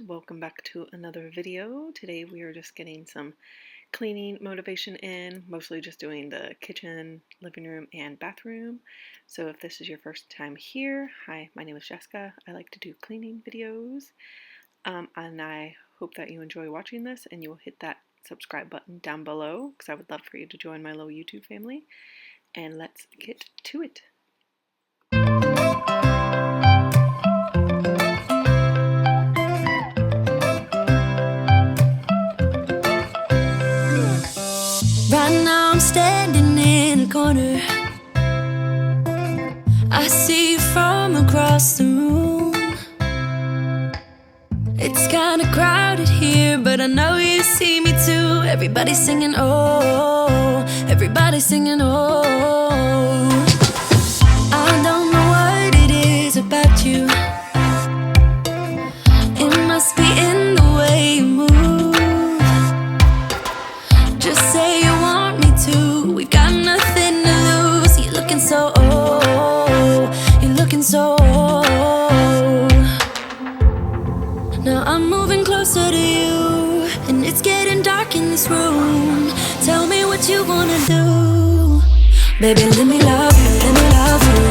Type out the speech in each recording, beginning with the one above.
welcome back to another video. Today we are just getting some cleaning motivation in, mostly just doing the kitchen, living room, and bathroom. So if this is your first time here, hi, my name is Jessica. I like to do cleaning videos, and I hope that you enjoy watching this and you will hit that subscribe button down below because I would love for you to join my little YouTube family. And let's get to it. Right now I'm standing in a corner. I see you from across the room. It's kinda crowded here, but I know you see me too. Everybody's singing oh, everybody's singing oh. I don't know what it is about you. It must be in the way you move. Just say you want me to. We got nothing to lose. You're looking so old. You're looking so old. Now I'm moving closer to you, and it's getting dark in this room. Tell me what you wanna do. Baby, let me love you, let me love you.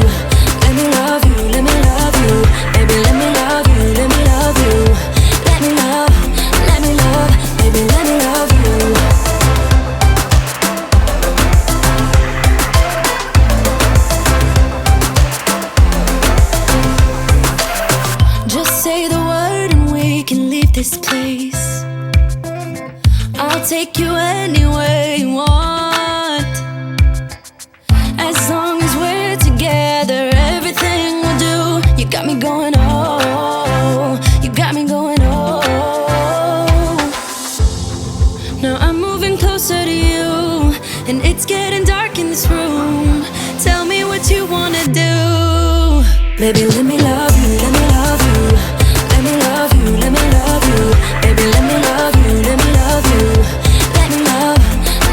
Let me love you, let me love you. Baby, let me love you, let me love you. Let me love, let me love. Baby, let me love you. Just say the word and we can leave this place. I'll take you anywhere you want. As long as we're together, everything we'll do. You got me going oh, you got me going oh. Now I'm moving closer to you, and it's getting dark in this room. Tell me what you wanna do. Baby, let me love you, let me love you. Let me love you, let me love you. Baby, let me love you, let me love you. Let me love,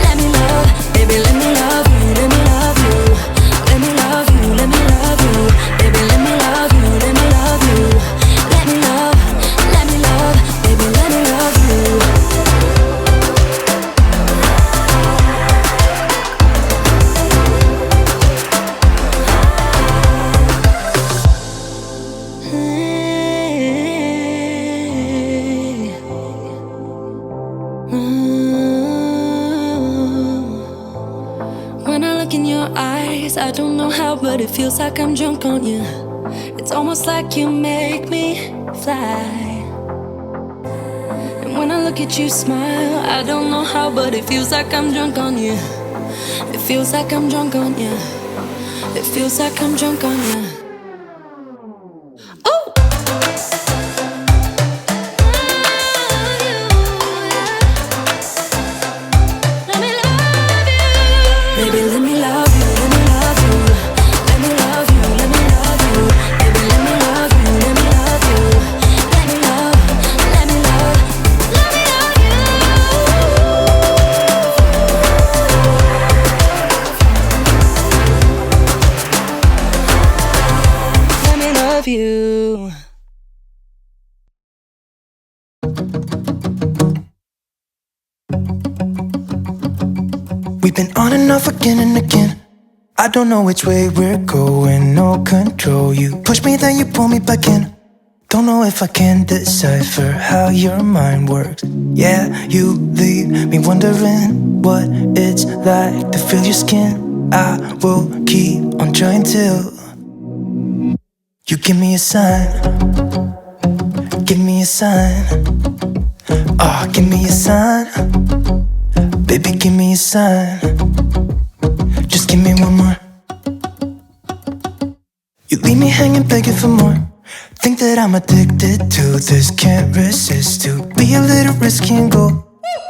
let me love. Baby, let me love you, let me love you. Let me love you, let me love you. Baby, let me love you, let me love you. Let me love, let me love. Baby, let me love you. When I look in your eyes, I don't know how, but it feels like I'm drunk on you. It's almost like you make me fly. And when I look at you smile, I don't know how, but it feels like I'm drunk on you. It feels like I'm drunk on you. It feels like I'm drunk on you. Oh! Baby, let me love you, let me love you. Let me love you, let me love you. Baby, let me love you, let me love you. Let me love, let me love. Let me love you. Let me love you. We've been on and off again and again. I don't know which way we're going, no control. You push me, then you pull me back in. Don't know if I can decipher how your mind works. Yeah, you leave me wondering what it's like to feel your skin. I will keep on trying till you give me a sign. Give me a sign. Oh, give me a sign. Baby, give me a sign. Just give me one more. You leave me hanging, begging for more. Think that I'm addicted to this, can't resist to be a little risky and go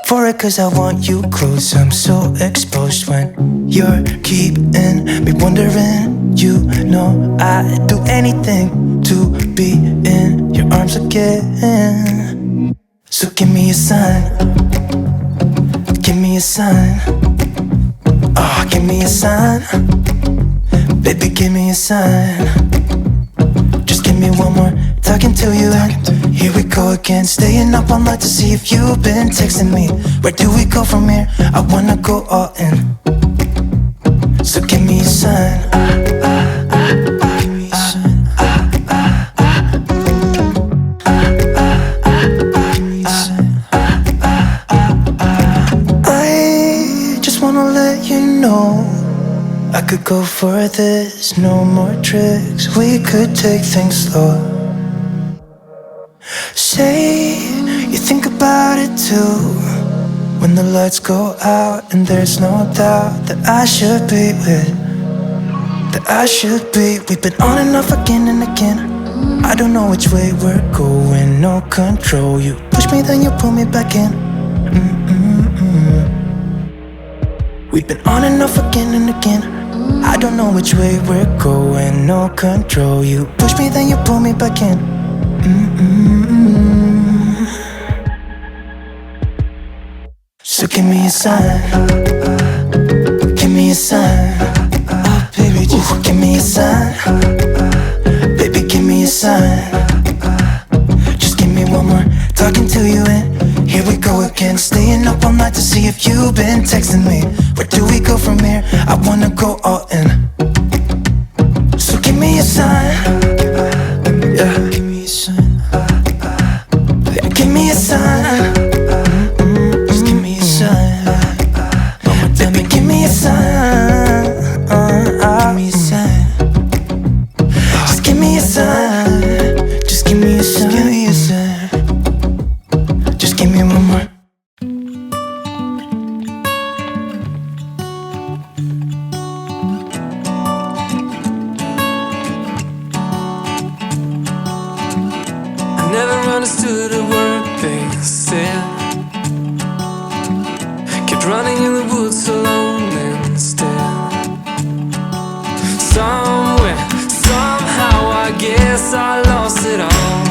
for it, cause I want you close. I'm so exposed when you're keeping me wondering. You know I'd do anything to be in your arms again. So give me a sign. Give me a sign. Oh, give me a sign. Baby, give me a sign. Just give me one more talking to you. Here we go again, staying up all night to see if you've been texting me. Where do we go from here? I wanna go all in. So give me a sign. Give me a sign. I just wanna let you know I could go for this, no more tricks. We could take things slow. Say you think about it too. When the lights go out and there's no doubt that I should be with, that I should be. We've been on and off again and again. I don't know which way we're going, no control. You push me, then you pull me back in. We've been on and off again and again. I don't know which way we're going, no control. You push me, then you pull me back in. So give me a sign. Give me a sign. Oh baby, just give me a sign. Baby, give me a sign. Just give me one more talking to you and here we go again. Staying up all night to see if you've been texting me. Where do we go from here? I wanna go all in. So give me a sign. Yeah, give me a sign. Yeah, give me a sign. Just give me a sign. Baby, give me a sign. Give me a sign. Just give me a sign. Just give me a sign. Give me a sign. Just give me one more. I never understood a word they said. Kept running in the woods alone instead. Somewhere, somehow, I guess I lost it all.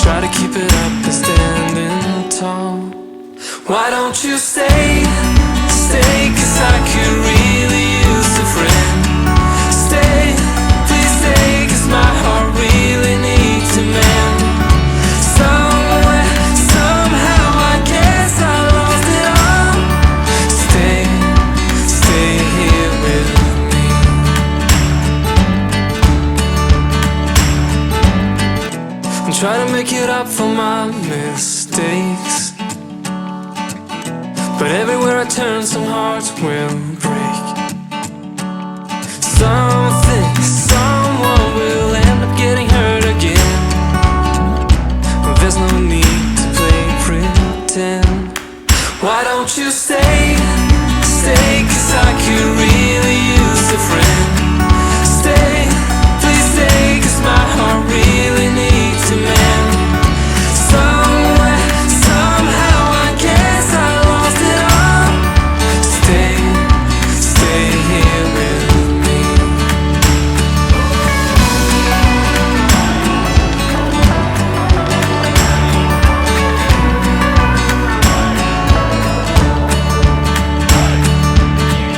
Try to keep it up and standing tall. Why don't you stay, stay, 'cause I could really use a friend. Stay, please stay, 'cause my heart really needs a man. Somewhere, somehow, I guess I lost it all. Stay, stay here with me. And try to make it up for my mistakes. But everywhere I turn, some hearts will break. Something, someone will end up getting hurt again. There's no need to play pretend. Why don't you stay, stay, 'cause I could really use a friend. Stay, please stay, 'cause my heart really needs a man. Somewhere, somehow, I guess I lost it all. Stay, stay here with me.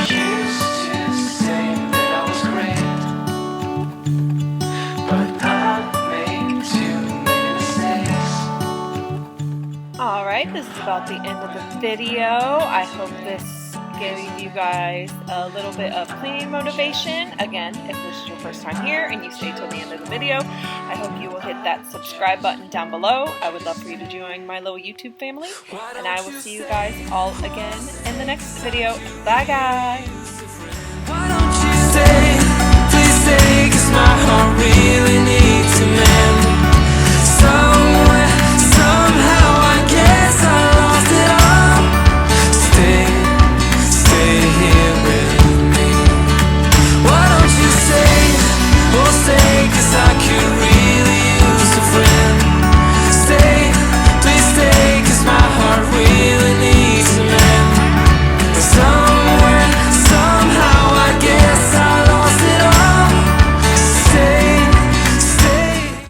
You used to say that I was great, but I made too many mistakes. Alright, this is about the end of the video. I hope this gave you guys a little bit of cleaning motivation. Again, if this is your first time here and you stay till the end of the video, I hope you will hit that subscribe button down below. I would love for you to join my little YouTube family. And I will see you guys all again in the next video. Bye guys! Why don't you stay, please stay, 'cause my heart really